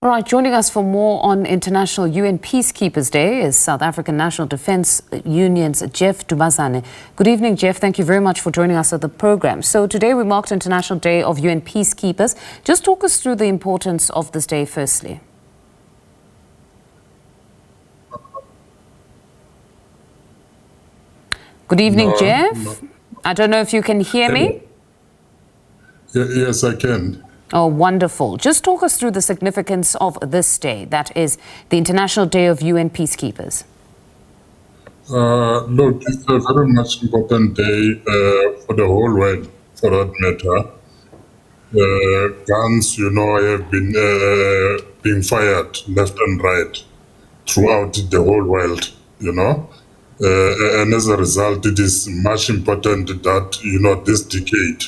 All right, joining us for more on International UN Peacekeepers Day is South African National Defence Union's Jeff Dubazana. Good evening, Jeff. Thank you very much for joining us at the program. So today we marked International Day of UN Peacekeepers. Just talk us through the importance of this day firstly. Good evening, Jeff. I don't know if you can hear me. Yes, I can. Oh, wonderful. Just talk us through the significance of this day, that is the International Day of UN Peacekeepers. Look, it's a very much important day for the whole world, for that matter. Guns, have been being fired left and right throughout the whole world, and as a result, it is much important that, this decade,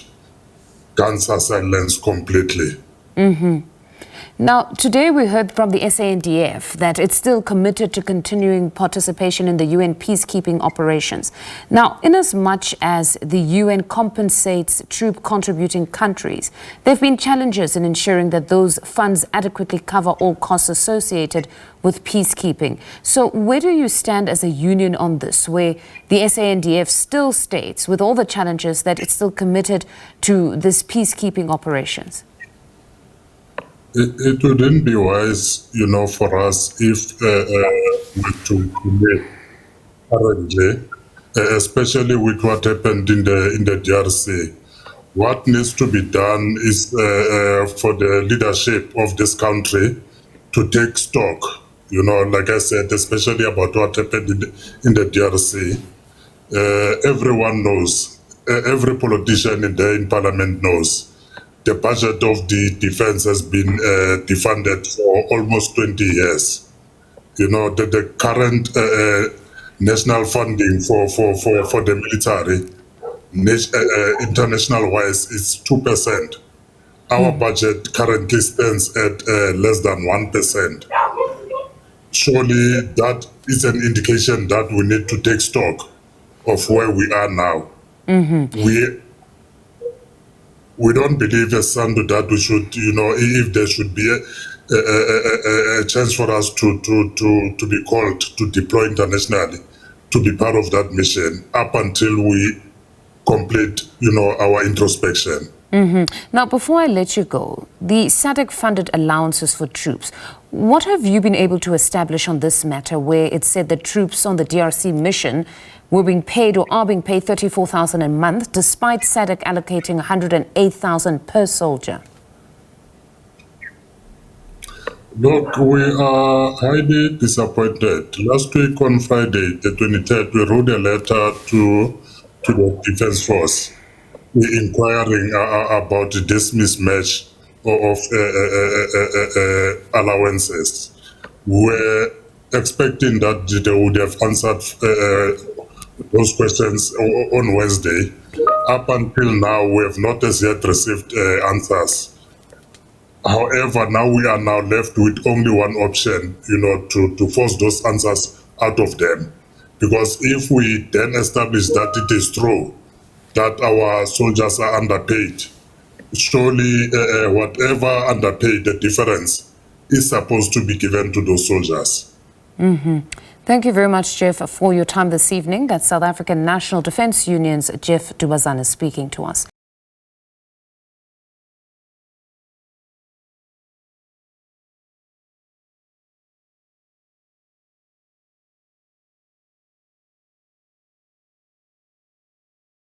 guns are silenced completely. Now, today we heard from the SANDF that it's still committed to continuing participation in the UN peacekeeping operations. Now, inasmuch as the UN compensates troop contributing countries, there have been challenges in ensuring that those funds adequately cover all costs associated with peacekeeping. So where do you stand as a union on this, where the SANDF still states, with all the challenges, that it's still committed to this peacekeeping operations? It wouldn't be wise, for us if to commit currently, especially with what happened in the DRC. What needs to be done is for the leadership of this country to take stock, like I said, especially about what happened in the DRC. Everyone knows, every politician in parliament knows. The budget of the defense has been defunded for almost 20 years. The current national funding for the military, international-wise, is 2%. Our budget currently stands at less than 1%. Surely that is an indication that we need to take stock of where we are now. We don't believe, as Sandu, that we should, if there should be a chance for us to be called to deploy internationally, to be part of that mission, up until we complete, our introspection. Now, before I let you go, the SADC-funded allowances for troops, what have you been able to establish on this matter, where it said that troops on the DRC mission were being paid or are being paid $34,000 a month, despite SADC allocating $108,000 per soldier? Look, we are highly disappointed. Last week on Friday, the 23rd, we wrote a letter to the Defense Force inquiring about this mismatch of allowances. We're expecting that they would have answered those questions on Wednesday. Up until now, we have not as yet received answers. However, now we are now left with only one option, to force those answers out of them. Because if we then establish that it is true that our soldiers are underpaid, surely whatever underpaid, the difference is supposed to be given to those soldiers. Thank you very much, Jeff, for your time this evening. That's South African National Defence Union's Jeff Dubazana speaking to us.